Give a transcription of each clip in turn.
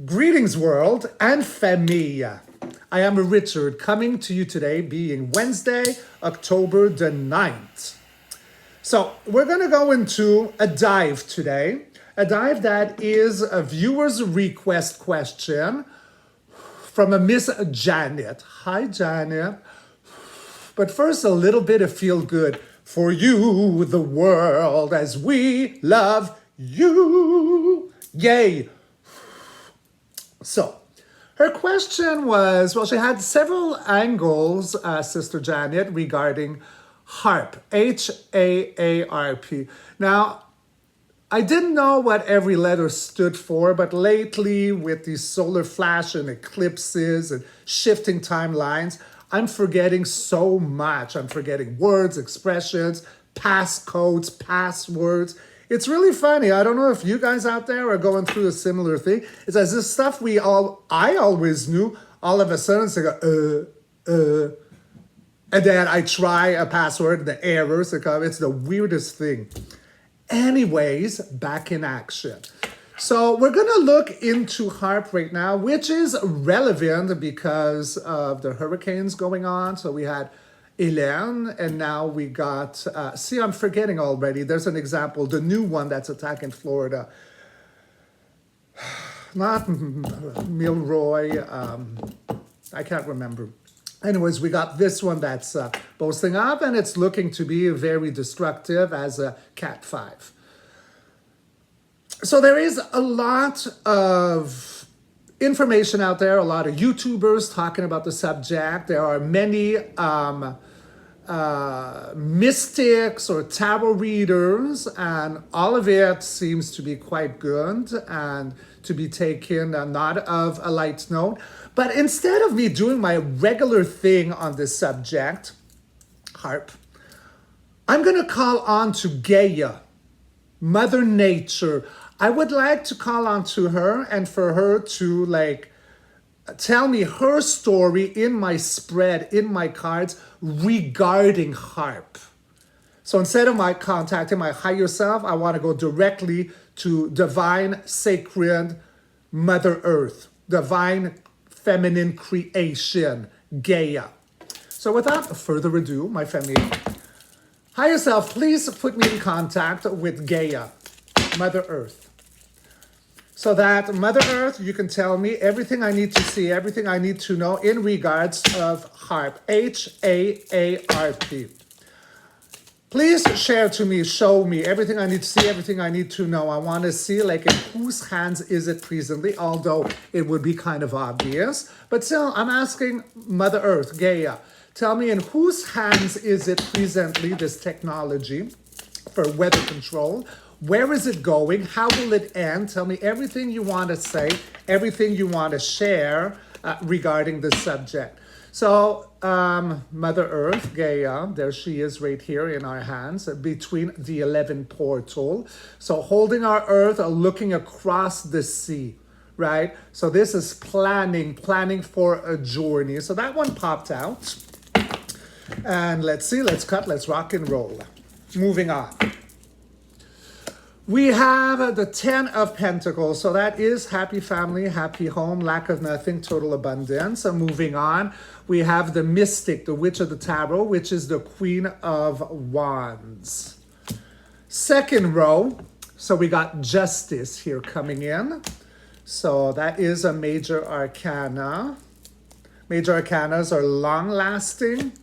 Greetings, world and famille. I am Richard, coming to you today, being Wednesday, October the 9th. So, we're going to go into a dive today. A dive that is a viewer's request question from a Miss Janet. Hi, Janet. But first, a little bit of feel good for you, the world, as we love you. Yay. So, her question was, well, she had several angles, Sister Janet, regarding H.A.A.R.P, H-A-A.R.P. Now, I didn't know what every letter stood for, but lately, with these solar flash and eclipses and shifting timelines, I'm forgetting so much. I'm forgetting words, expressions, passcodes, passwords. It's really funny. I don't know if you guys out there are going through a similar thing. It's as if stuff I always knew, all of a sudden it's like, and then I try a password, the errors come. It's the weirdest thing. Anyways, back in action. So we're going to look into H.A.A.R.P right now, which is relevant because of the hurricanes going on. So we had Hélène, and now we got, see, I'm forgetting already. There's an example, the new one that's attacking Florida. Not Milroy, I can't remember. Anyways, we got this one that's boasting up, and it's looking to be very destructive as a Cat 5. So there is a lot of information out there, a lot of YouTubers talking about the subject. There are many mystics or tarot readers, and all of it seems to be quite good and to be taken not of a light note. But instead of me doing my regular thing on this subject, H.A.A.R.P, I'm going to call on to Gaia, Mother Nature. I would like to call on to her and for her to tell me her story in my spread, in my cards regarding H.A.A.R.P. So instead of my contacting my higher self, I want to go directly to divine, sacred Mother Earth, divine feminine creation, Gaia. So without further ado, my family, higher self, please put me in contact with Gaia, Mother Earth. So that Mother Earth, you can tell me everything I need to see, everything I need to know in regards of H.A.A.R.P, H-A.A.R.P. Please share to me, show me everything I need to see, everything I need to know. I want to see in whose hands is it presently, although it would be kind of obvious. But still, I'm asking Mother Earth, Gaia, tell me in whose hands is it presently, this technology for weather control? Where is it going? How will it end? Tell me everything you want to say, everything you want to share regarding this subject. So, Mother Earth, Gaia, there she is right here in our hands, between the 11 portal. So holding our Earth, looking across the sea, right? So this is planning for a journey. So that one popped out. And let's see, let's cut, let's rock and roll. Moving on. We have the 10 of Pentacles. So that is happy family, happy home, lack of nothing, total abundance. So moving on, we have the Mystic, the Witch of the Tarot, which is the Queen of Wands. Second row, so we got Justice here coming in. So that is a major arcana. Major arcanas are long-lasting.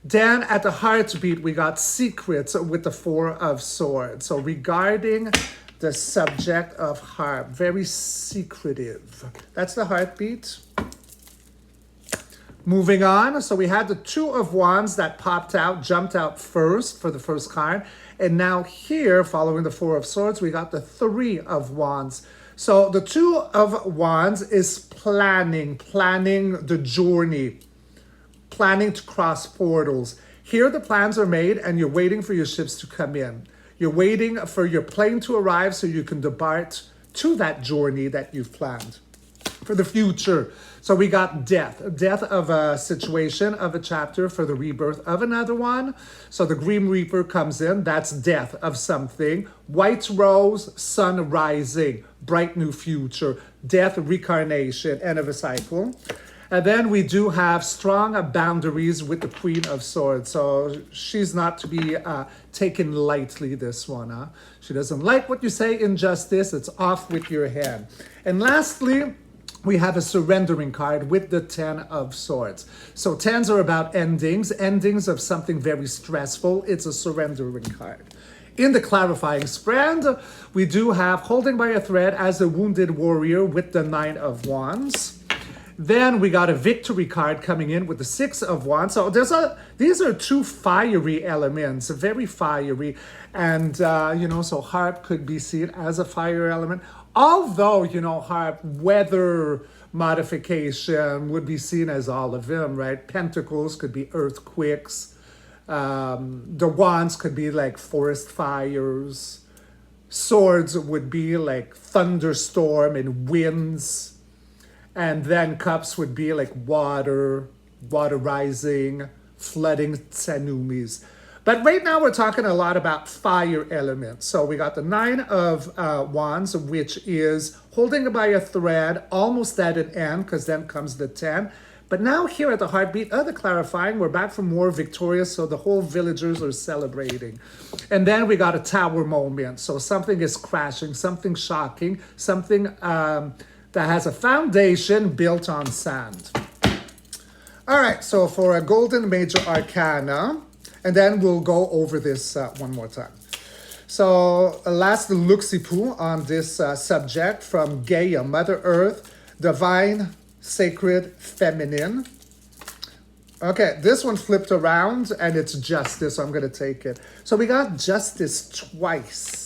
Then at the heartbeat, we got Secrets with the Four of Swords. So regarding the subject of H.A.A.R.P, very secretive. That's the heartbeat. Moving on, so we had the Two of Wands that popped out, jumped out first for the first card. And now here, following the Four of Swords, we got the Three of Wands. So the Two of Wands is planning the journey. Planning to cross portals. Here the plans are made and you're waiting for your ships to come in. You're waiting for your plane to arrive so you can depart to that journey that you've planned. for the future. So we got death, death of a situation, of a chapter for the rebirth of another one. So the Grim Reaper comes in, that's death of something. White rose, sun rising, bright new future, death, reincarnation, end of a cycle. And then we do have strong boundaries with the Queen of Swords. So she's not to be taken lightly, this one. Huh? She doesn't like what you say, injustice. It's off with your head. And lastly, we have a surrendering card with the Ten of Swords. So tens are about endings, endings of something very stressful. It's a surrendering card. In the clarifying spread, we do have holding by a thread as a wounded warrior with the Nine of Wands. Then we got a victory card coming in with the Six of Wands. So these are two fiery elements, very fiery. And, so H.A.R.P could be seen as a fire element. Although, H.A.R.P, weather modification would be seen as all of them, right? Pentacles could be earthquakes. The wands could be like forest fires. Swords would be like thunderstorm and winds. And then cups would be like water rising, flooding tsunamis. But right now we're talking a lot about fire elements. So we got the Nine of Wands, which is holding by a thread, almost at an end, because then comes the 10. But now here at the Heartbeat of the Clarifying, we're back from war victorious, so the whole villagers are celebrating. And then we got a tower moment. So something is crashing, something shocking, something that has a foundation built on sand. All right, so for a golden major arcana, and then we'll go over this one more time. So last look-see-poo on this subject from Gaia, Mother Earth, Divine, Sacred, Feminine. Okay, this one flipped around and it's Justice, so I'm going to take it. So we got Justice twice.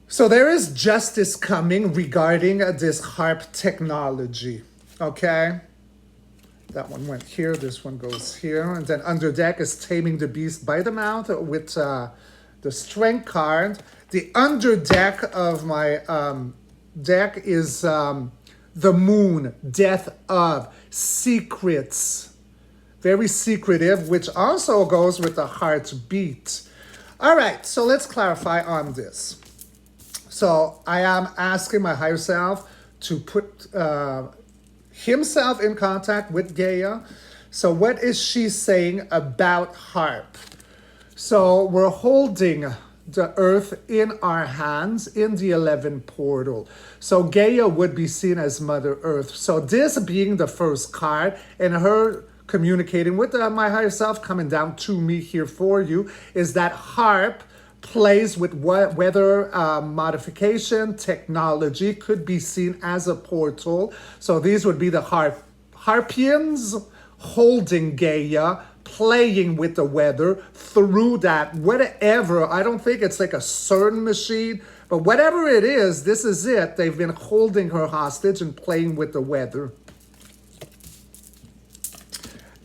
So there is justice coming regarding this H.A.R.P technology, okay? That one went here, this one goes here. And then under deck is Taming the Beast by the Mouth with the Strength card. The under deck of my deck is the Moon, Death of, Secrets. Very secretive, which also goes with the Heartbeat. All right, so let's clarify on this. So I am asking my higher self to put himself in contact with Gaia. So what is she saying about H.A.R.P? So we're holding the earth in our hands in the 11 portal. So Gaia would be seen as Mother Earth. So this being the first card and her communicating with my higher self coming down to me here for you is that H.A.R.P plays with weather modification technology, could be seen as a portal. So these would be the Harpians holding Gaia, playing with the weather through that, whatever. I don't think it's like a CERN machine, but whatever it is, this is it. They've been holding her hostage and playing with the weather.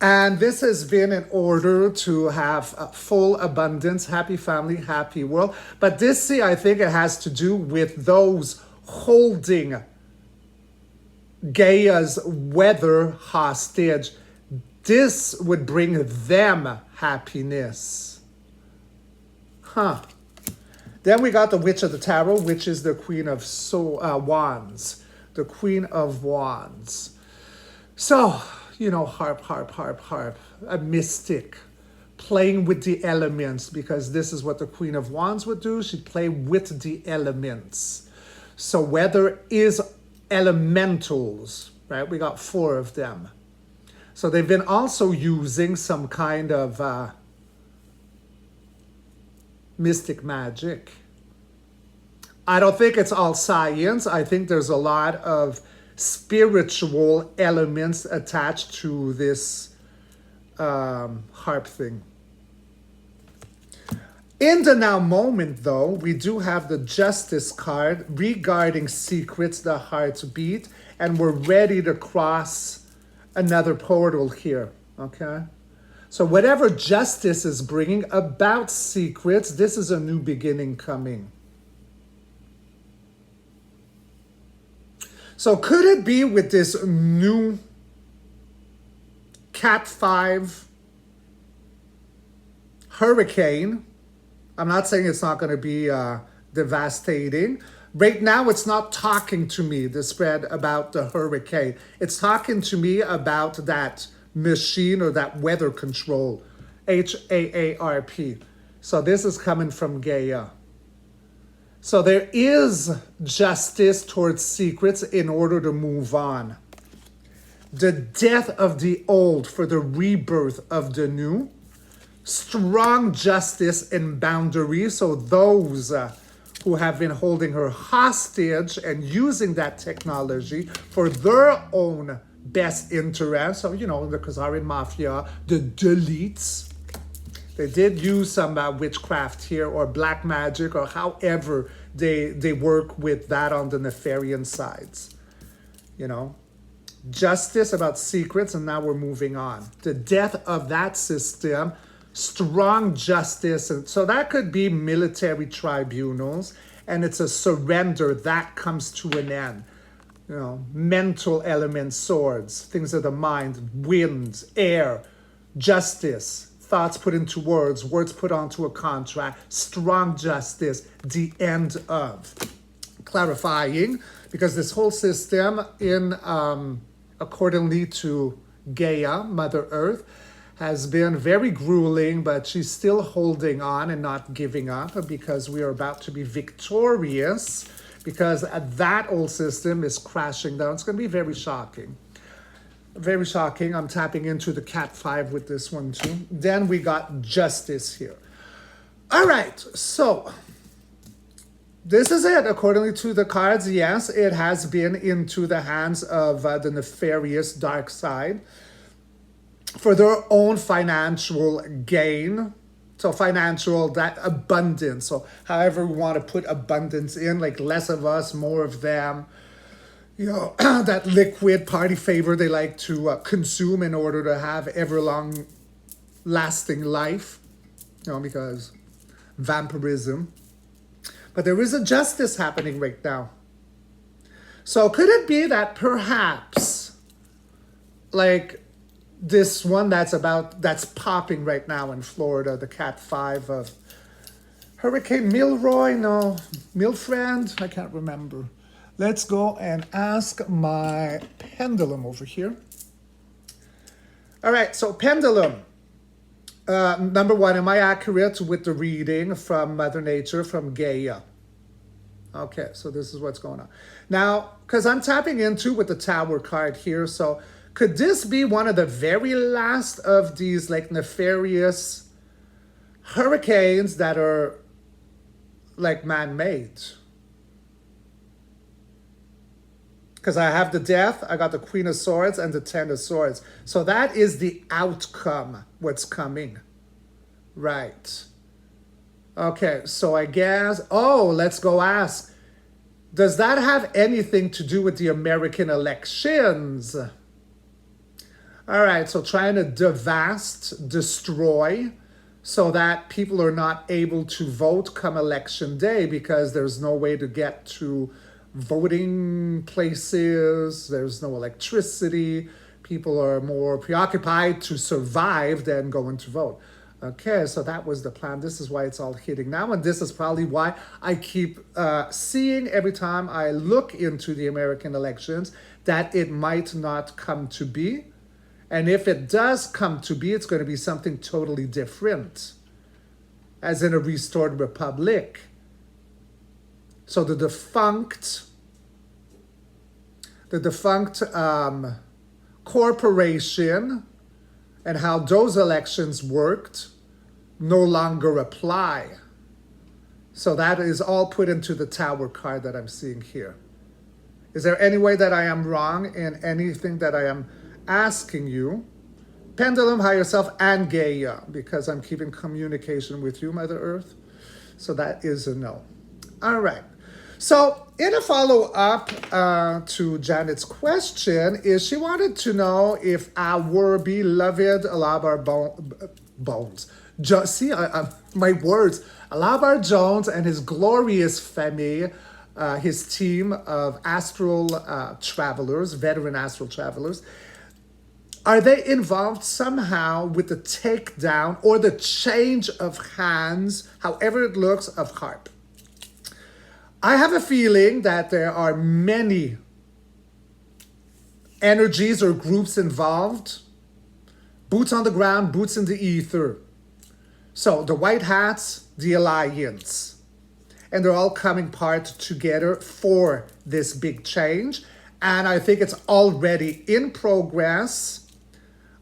And this has been in order to have full abundance, happy family, happy world. But this, see, I think it has to do with those holding Gaia's weather hostage. This would bring them happiness. Then we got the Witch of the Tarot, which is the Queen of Wands. The Queen of Wands. So, H.A.R.P, a mystic, playing with the elements, because this is what the Queen of Wands would do. She'd play with the elements. So weather is elementals, right? We got 4 of them. So they've been also using some kind of mystic magic. I don't think it's all science. I think there's a lot of spiritual elements attached to this H.A.R.P thing. In the now moment, though, we do have the Justice card regarding secrets, the Heartbeat, and we're ready to cross another portal here, okay? So whatever Justice is bringing about secrets, this is a new beginning coming. So could it be with this new Cat 5 hurricane? I'm not saying it's not going to be devastating. Right now, it's not talking to me, the spread about the hurricane. It's talking to me about that machine or that weather control, H.A.A.R.P. So this is coming from Gaia. So there is justice towards secrets in order to move on. The death of the old for the rebirth of the new. Strong justice and boundaries. So those who have been holding her hostage and using that technology for their own best interest. So, you know, the Khazarian mafia, the deletes, they did use some witchcraft here or black magic or however they work with that on the nefarious sides. You know, justice about secrets, and now we're moving on. The death of that system, strong justice, and so that could be military tribunals, and it's a surrender that comes to an end. You know, mental elements, swords, things of the mind, winds, air, justice, thoughts put into words put onto a contract, strong justice, the end of. Clarifying, because this whole system in accordingly to Gaia, Mother Earth, has been very grueling, but she's still holding on and not giving up because we are about to be victorious, because that old system is crashing down. It's going to be very shocking. Very shocking. I'm tapping into the Cat 5 with this one too. Then we got justice here. All right, so this is it. According to the cards, yes, it has been into the hands of the nefarious dark side for their own financial gain. So financial, that abundance. So however we want to put abundance in, like less of us, more of them. You know, that liquid party favor they like to consume in order to have ever-long lasting life. You know, because vampirism. But there is a justice happening right now. So could it be that perhaps, like this one that's popping right now in Florida, the Cat 5 of Hurricane Milfriend, I can't remember. Let's go and ask my pendulum over here. All right, so pendulum. Number one, am I accurate with the reading from Mother Nature, from Gaia? Okay, so this is what's going on. Now, because I'm tapping into with the Tower card here, so could this be one of the very last of these like nefarious hurricanes that are like man-made? Because I have the Death, I got the Queen of Swords and the Ten of Swords. So that is the outcome, what's coming. Right. Okay, so I guess, let's go ask. Does that have anything to do with the American elections? All right, so trying to devast, destroy, so that people are not able to vote come election day because there's no way to get to voting places, there's no electricity, people are more preoccupied to survive than going to vote. Okay, so that was the plan. This is why it's all hitting now, and this is probably why I keep seeing every time I look into the American elections that it might not come to be. And if it does come to be, it's going to be something totally different, as in a restored republic. So the defunct corporation and how those elections worked no longer apply. So that is all put into the Tower card that I'm seeing here. Is there any way that I am wrong in anything that I am asking you? Pendulum, higher self, and Gaia, because I'm keeping communication with you, Mother Earth. So that is a no. All right. So in a follow-up to Janet's question, is she wanted to know if our beloved Alabar Bones, my words, Alabar Jones and his glorious family his team of astral travelers, veteran astral travelers, are they involved somehow with the takedown or the change of hands, however it looks, of H.A.R.P? I have a feeling that there are many energies or groups involved. Boots on the ground, boots in the ether. So the white hats, the alliance. And they're all coming part together for this big change. And I think it's already in progress.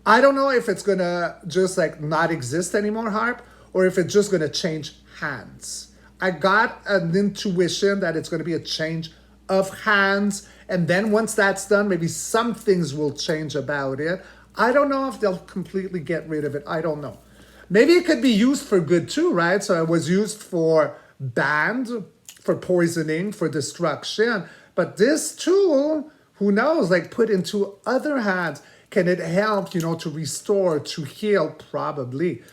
I don't know if it's gonna just like not exist anymore, H.A.R.P, or if it's just gonna change hands. I got an intuition that it's gonna be a change of hands. And then once that's done, maybe some things will change about it. I don't know if they'll completely get rid of it. I don't know. Maybe it could be used for good too, right? So it was used for banned, for poisoning, for destruction. But this tool, who knows, like put into other hands, can it help, to restore, to heal? Probably.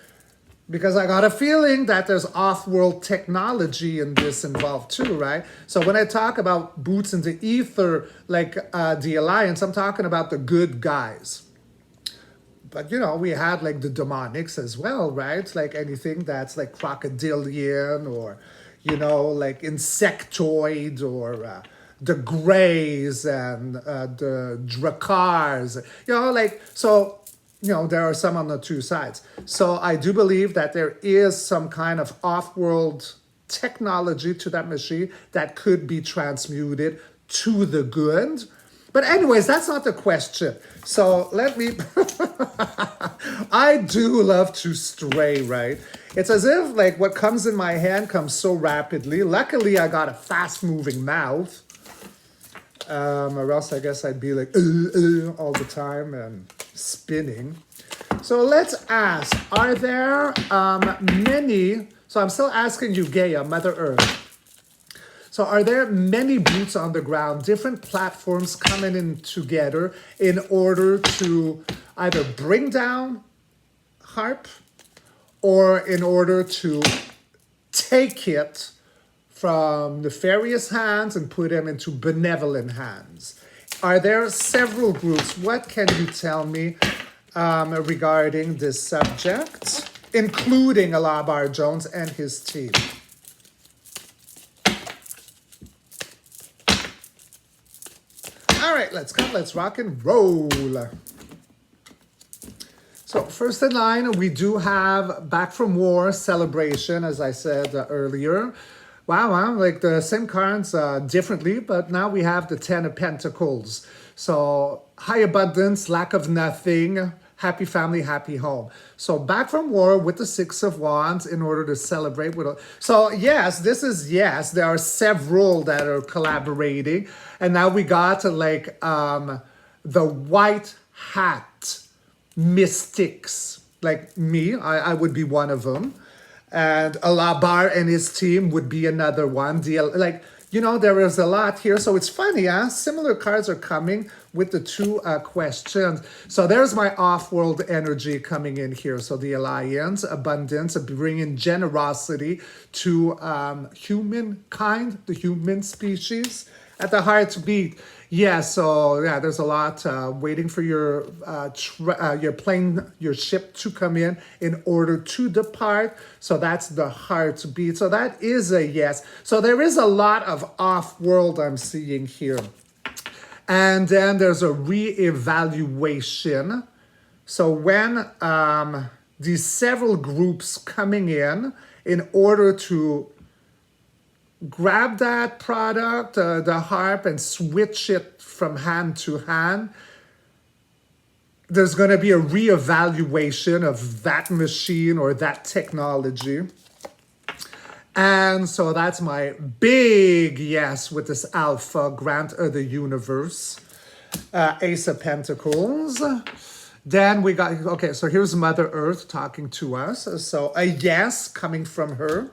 Because I got a feeling that there's off-world technology in this involved too, right? So when I talk about boots in the ether, like the Alliance, I'm talking about the good guys. But, we had like the demonics as well, right? Like anything that's like crocodilian or, like insectoid or the Greys and the Drakars, there are some on the two sides. So I do believe that there is some kind of off-world technology to that machine that could be transmuted to the good. But anyways, that's not the question. So let me... I do love to stray, right? It's as if like what comes in my hand comes so rapidly. Luckily, I got a fast-moving mouth. Or else I guess I'd be like all the time and spinning. So let's ask, are there many... So I'm still asking you, Gaia, Mother Earth. So are there many boots on the ground, different platforms coming in together in order to either bring down H.A.R.P or in order to take it from nefarious hands and put them into benevolent hands? Are there several groups? What can you tell me regarding this subject, including H.A.A.R.P Jones and his team? All right, let's go. Let's rock and roll. So first in line, we do have Back from War celebration, as I said earlier. Wow, like the same cards differently, but now we have the 10 of Pentacles. So high abundance, lack of nothing, happy family, happy home. So Back from War with the 6 of Wands in order to celebrate with... So yes, there are several that are collaborating. And now we got like the white hat mystics, like me, I would be one of them. And H.A.A.R.P and his team would be another one. There is a lot here. So it's funny, similar cards are coming with the two questions. So there's my off-world energy coming in here. So the Alliance, abundance, bringing generosity to humankind, the human species. At the heartbeat, there's a lot waiting for your plane, your ship to come in order to depart. So that's the heartbeat. So that is a yes. So there is a lot of off-world I'm seeing here. And then there's a reevaluation. So when these several groups coming in order to grab that product, the H.A.A.R.P, and switch it from hand to hand, there's going to be a reevaluation of that machine or that technology. And so that's my big yes with this Alpha, Grant of the Universe, Ace of Pentacles. Then we got, okay, so here's Mother Earth talking to us. So a yes coming from her.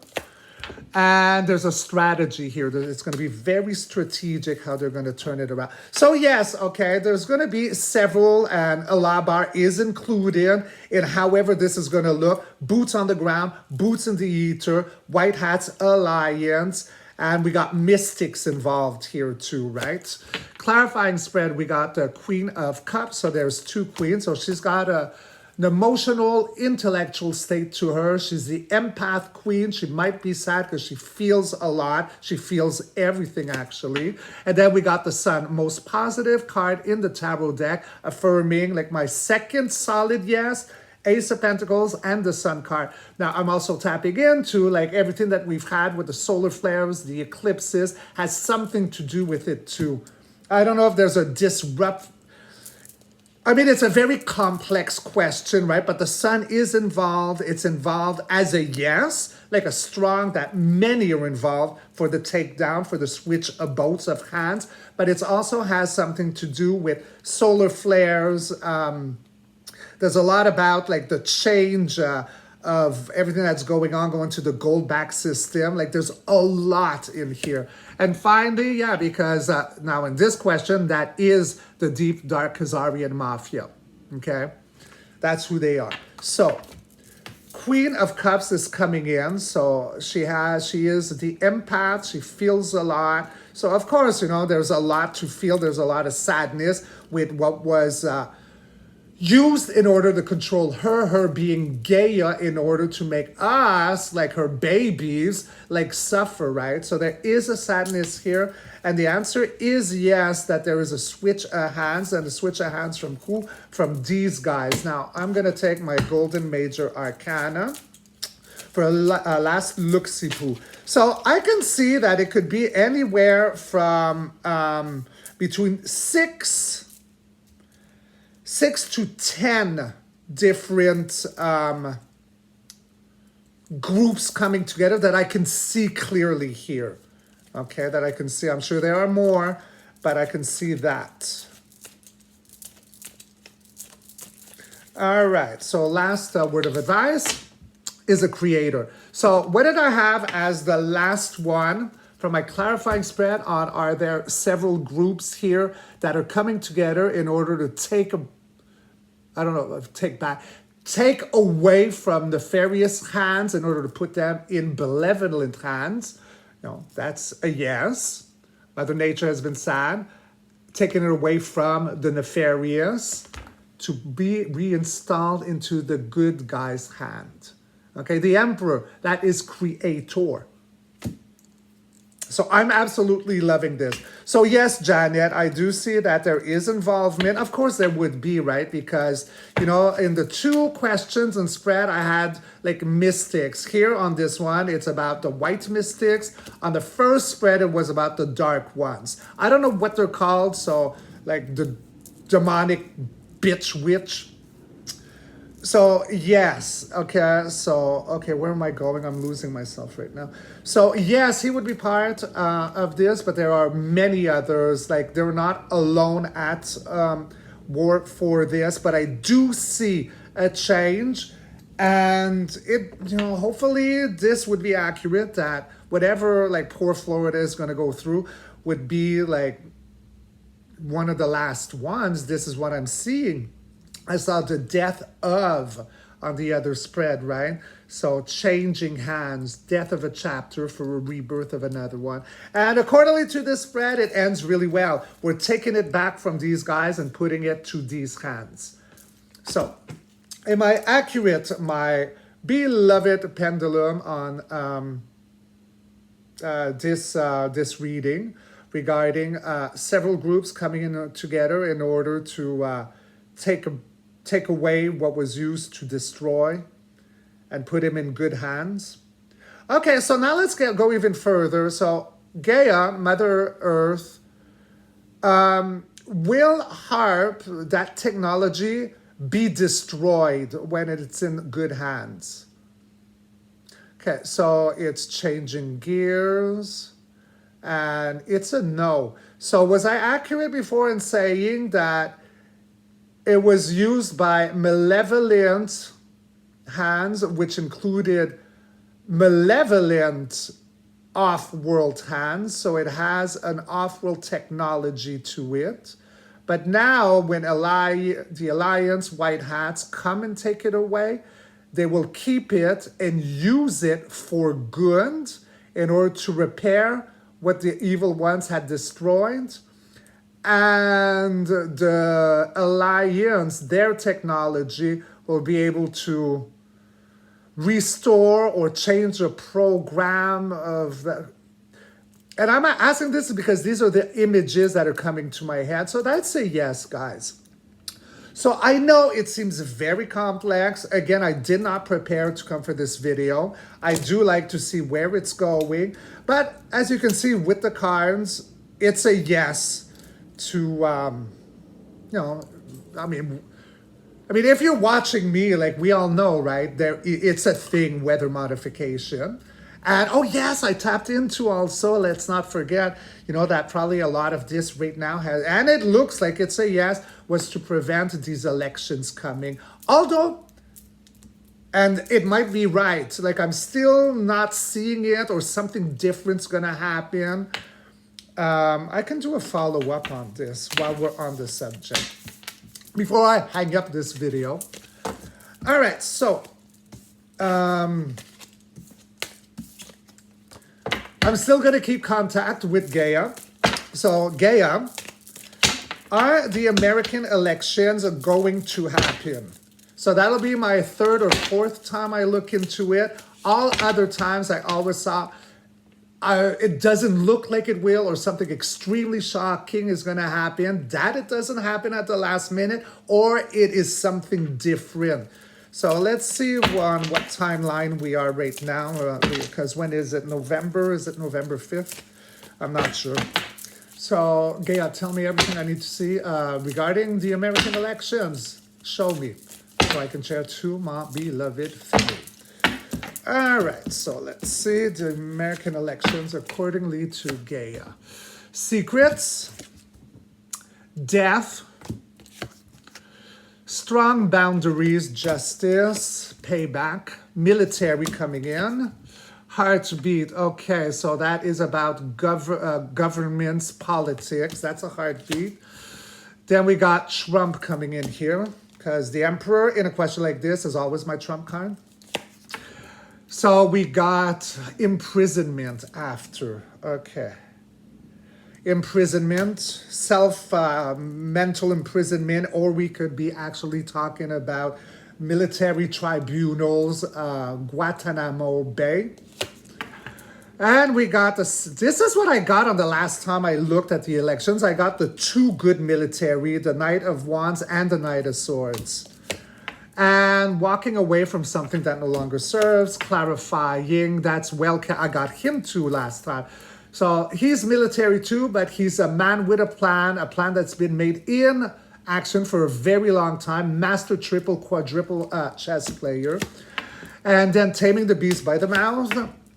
And there's a strategy here that it's going to be very strategic how they're going to turn it around. So yes, okay, there's going to be several, and H.A.A.R.P is included in however this is going to look. Boots on the ground, boots in the ether, white hats, alliance. And we got mystics involved here too, right? Clarifying spread, we got the Queen of Cups. So there's two queens. So she's got an emotional, intellectual state to her. She's the empath queen. She might be sad because she feels a lot. She feels everything, actually. And then we got the Sun, most positive card in the tarot deck, affirming like my second solid yes, Ace of Pentacles and the Sun card. Now, I'm also tapping into like everything that we've had with the solar flares, the eclipses, has something to do with it too. I don't know if there's a disrupt. I mean, it's a very complex question, right? But the Sun is involved. It's involved as a yes, like a strong that many are involved for the takedown, for the switch of boats of hands. But it also has something to do with solar flares. There's a lot about like the change of everything that's going to the gold back system. Like there's a lot in here. And finally, yeah, because now in this question, that is the deep, dark Khazarian mafia. Okay, that's who they are. So Queen of Cups is coming in. So she is the empath. She feels a lot. So of course, you know, there's a lot to feel. There's a lot of sadness with what was used in order to control her being Gaia in order to make us, like her babies, like suffer, right? So there is a sadness here. And the answer is yes, that there is a switch of hands, and a switch of hands from who? From these guys. Now, I'm going to take my Golden Major Arcana for a last look-see-poo. So I can see that it could be anywhere from between six to 10 different groups coming together that I can see clearly here. Okay, that I can see. I'm sure there are more, but I can see that. All right, so last word of advice is a creator. So what did I have as the last one from my clarifying spread on? Are there several groups here that are coming together in order to take away from nefarious hands in order to put them in benevolent hands? No, that's a yes. Mother Nature has been sad, taking it away from the nefarious to be reinstalled into the good guy's hand. Okay, the Emperor, that is creator. So I'm absolutely loving this. So yes, Janet, I do see that there is involvement. Of course there would be, right? Because, you know, in the two questions and spread, I had like mystics. Here on this one, it's about the white mystics. On the first spread, it was about the dark ones. I don't know what they're called. So like the demonic bitch witch. So yes, okay, where am I going? I'm losing myself right now. So yes, he would be part of this, but there are many others. Like they're not alone at war for this, but I do see a change, and it, you know, hopefully this would be accurate, that whatever like poor Florida is going to go through would be like one of the last ones. This is what I'm seeing. I saw the death of on the other spread, right? So changing hands, death of a chapter for a rebirth of another one. And accordingly to this spread, it ends really well. We're taking it back from these guys and putting it to these hands. So am I accurate, my beloved pendulum, on this reading regarding several groups coming in together in order to take away what was used to destroy and put him in good hands? Okay, so now let's go even further. So Gaia, Mother Earth, will H.A.A.R.P, that technology, be destroyed when it's in good hands? Okay, so it's changing gears, and it's a no. So was I accurate before in saying that it was used by malevolent hands, which included malevolent off-world hands? So it has an off-world technology to it. But now when the Alliance White Hats come and take it away, they will keep it and use it for good in order to repair what the evil ones had destroyed. And the Alliance, their technology, will be able to restore or change a program of the. And I'm asking this because these are the images that are coming to my head. So I'd say yes, guys. So I know it seems very complex. Again, I did not prepare to come for this video. I do like to see where it's going. But as you can see with the cards, it's a yes to, you know, I mean, if you're watching me, like we all know, right, it's a thing, weather modification. And oh yes, I tapped into also, let's not forget, you know, that probably a lot of this right now has, and it looks like it's a yes, was to prevent these elections coming. Although, and it might be right, like I'm still not seeing it or something different's gonna happen. I can do a follow-up on this while we're on the subject before I hang up this video. All right, so I'm still going to keep contact with Gaia. So Gaia, are the American elections going to happen? So that'll be my third or fourth time I look into it. All other times I always saw it doesn't look like it will, or something extremely shocking is going to happen, that it doesn't happen at the last minute, or it is something different. So let's see on what timeline we are right now, because when is it? November? Is it November 5th? I'm not sure. So Gaia, tell me everything I need to see regarding the American elections. Show me so I can share to my beloved family. All right, so let's see the American elections accordingly to Gaia. Secrets, death, strong boundaries, justice, payback, military coming in, heartbeat. Okay, so that is about governments, politics. That's a heartbeat. Then we got Trump coming in here, because the Emperor in a question like this is always my Trump card. So we got imprisonment after. Okay. Imprisonment, mental imprisonment, or we could be actually talking about military tribunals, Guantanamo Bay. And we got this is what I got on the last time I looked at the elections. I got the two good military, the Knight of Wands and the Knight of Swords. And walking away from something that no longer serves, clarifying, that's well, I got him too last time. So he's military too, but he's a man with a plan that's been made in action for a very long time, master triple, quadruple chess player. And then taming the beast by the mouth.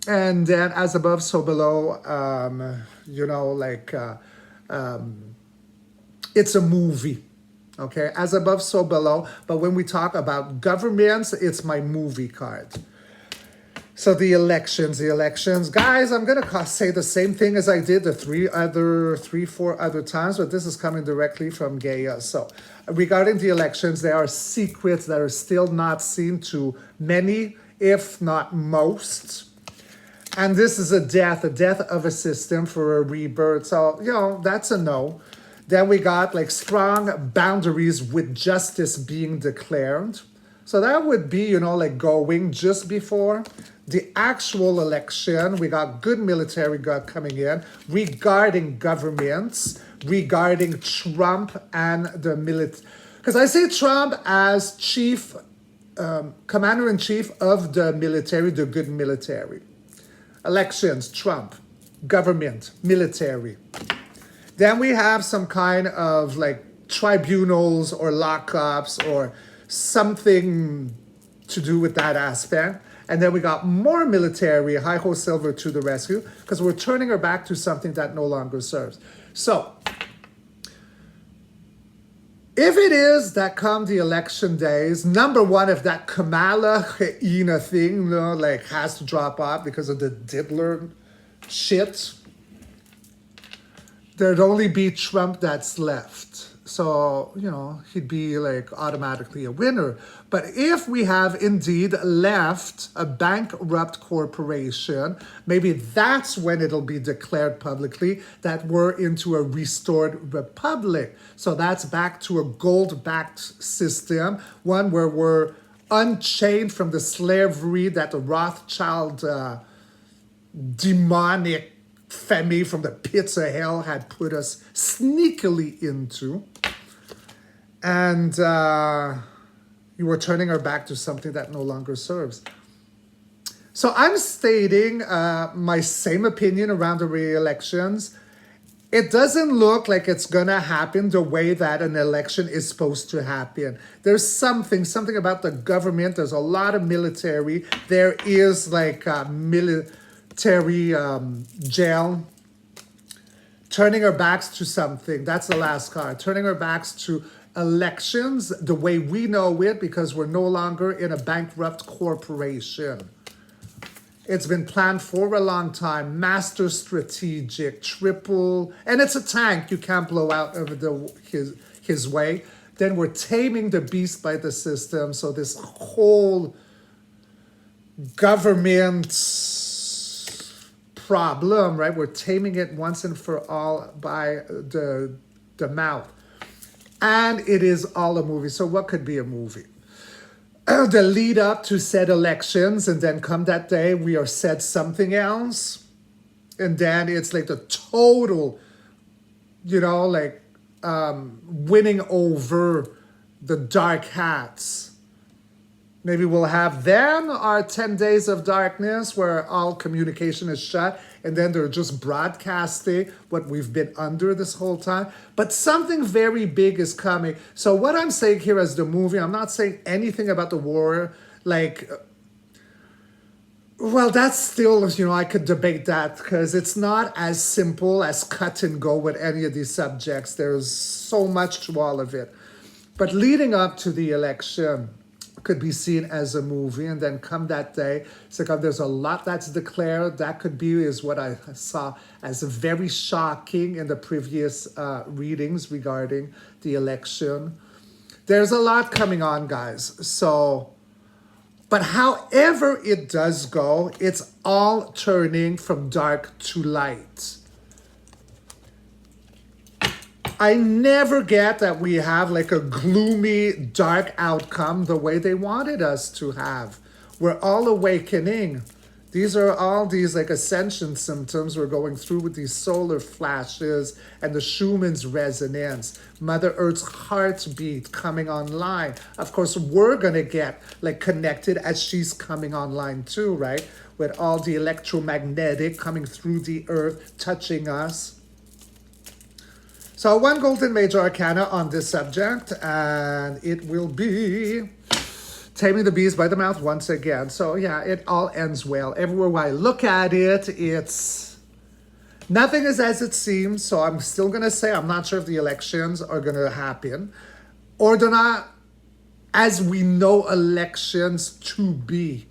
And then as above, so below, you know, like it's a movie. Okay, as above, so below. But when we talk about governments, it's my movie card. So the elections. Guys, I'm going to say the same thing as I did the four other times, but this is coming directly from Gaia. So regarding the elections, there are secrets that are still not seen to many, if not most. And this is a death of a system for a rebirth. So, you know, that's a no. Then we got like strong boundaries with justice being declared. So that would be, you know, like going just before the actual election. We got good military coming in regarding governments, regarding Trump and the military. Because I see Trump as chief, commander-in-chief of the military, the good military. Elections, Trump, government, military. Then we have some kind of like tribunals or lockups or something to do with that aspect. And then we got more military, Hi-Ho Silver to the rescue, because we're turning our back to something that no longer serves. So if it is that come the election days, number one, if that Kamala Ina thing, you know, like has to drop off because of the diddler shit, there'd only be Trump that's left. So, he'd be like automatically a winner. But if we have indeed left a bankrupt corporation, maybe that's when it'll be declared publicly that we're into a restored republic. So that's back to a gold-backed system, one where we're unchained from the slavery that the Rothschild demonic family from the pits of hell had put us sneakily into. And you were turning our back to something that no longer serves. So I'm stating my same opinion around the re-elections. It doesn't look like it's gonna happen the way that an election is supposed to happen. There's something about the government. There's a lot of military. There is like military jail. Turning our backs to something. That's the last card. Turning our backs to elections the way we know it, because we're no longer in a bankrupt corporation. It's been planned for a long time. Master strategic, triple, and it's a tank you can't blow out of his way. Then we're taming the beast by the system. So this whole government problem, right? We're taming it once and for all by the mouth. And it is all a movie. So what could be a movie? The lead up to said elections, and then come that day, we are said something else. And then it's like the total, winning over the dark hats. Maybe we'll have then our 10 days of darkness where all communication is shut, and then they're just broadcasting what we've been under this whole time. But something very big is coming. So what I'm saying here as the movie, I'm not saying anything about the war. Well, that's still, I could debate that because it's not as simple as cut and go with any of these subjects. There's so much to all of it. But leading up to the election could be seen as a movie, and then come that day, it's like there's a lot that's declared. That could be is what I saw as very shocking in the previous readings regarding the election. There's a lot coming on, guys. So, but however it does go, it's all turning from dark to light. I never get that we have like a gloomy, dark outcome the way they wanted us to have. We're all awakening. These are all these like ascension symptoms we're going through with these solar flashes and the Schumann's resonance, Mother Earth's heartbeat coming online. Of course, we're going to get like connected as she's coming online too, right? With all the electromagnetic coming through the earth, touching us. So one golden major arcana on this subject, and it will be taming the beast by the mouth once again. So yeah, it all ends well. Everywhere I look at it, it's nothing is as it seems. So I'm still going to say I'm not sure if the elections are going to happen or they're not as we know elections to be.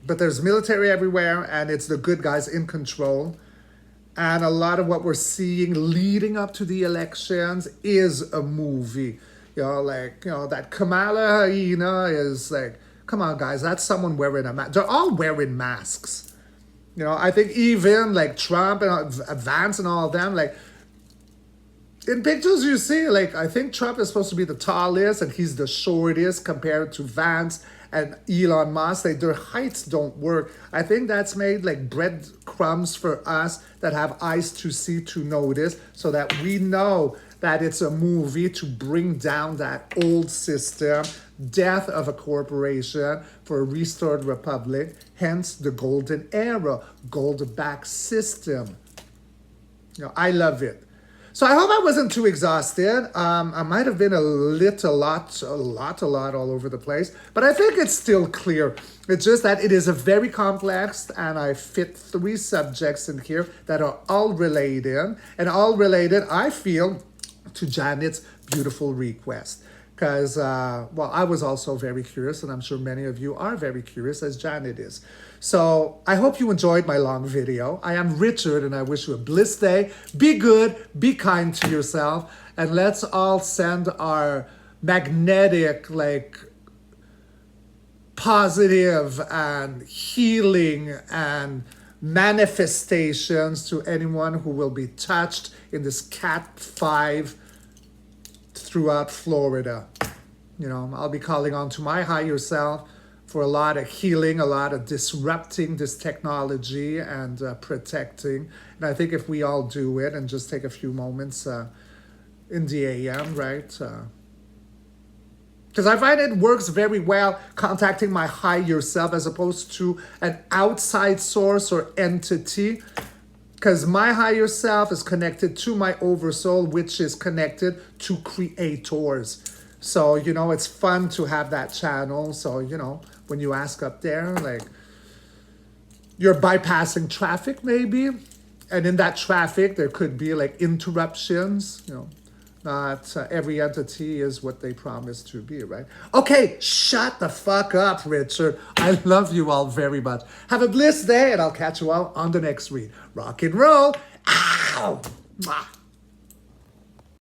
But there's military everywhere, and it's the good guys in control. And a lot of what we're seeing leading up to the elections is a movie. That Kamala is like, come on, guys, that's someone wearing a mask. They're all wearing masks. I think even like Trump and Vance and all of them, like, in pictures you see, like, I think Trump is supposed to be the tallest and he's the shortest compared to Vance and Elon Musk. Like, their heights don't work. I think that's made like breadcrumbs for us that have eyes to see, to notice, so that we know that it's a movie to bring down that old system, death of a corporation for a restored republic, hence the golden era, gold-backed system. I love it. So I hope I wasn't too exhausted. I might have been a lot all over the place, but I think it's still clear. It's just that it is a very complex, and I fit 3 subjects in here that are all related, I feel, to Janet's beautiful request. because, well, I was also very curious, and I'm sure many of you are very curious, as Janet is. So I hope you enjoyed my long video. I am Richard, and I wish you a blessed day. Be good, be kind to yourself, and let's all send our magnetic, like, positive and healing and manifestations to anyone who will be touched in this Cat 5 throughout Florida. You know, I'll be calling on to my higher self for a lot of healing, a lot of disrupting this technology and protecting. And I think if we all do it and just take a few moments in the AM, right? Because I find it works very well contacting my higher self as opposed to an outside source or entity. Because my higher self is connected to my oversoul, which is connected to creators. So, you know, it's fun to have that channel. So, you know, when you ask up there, like, you're bypassing traffic maybe. And in that traffic, there could be like interruptions, you know. Not every entity is what they promise to be, right? Okay, shut the fuck up, Richard. I love you all very much. Have a blessed day, and I'll catch you all on the next read. Rock and roll. Ow! Mwah.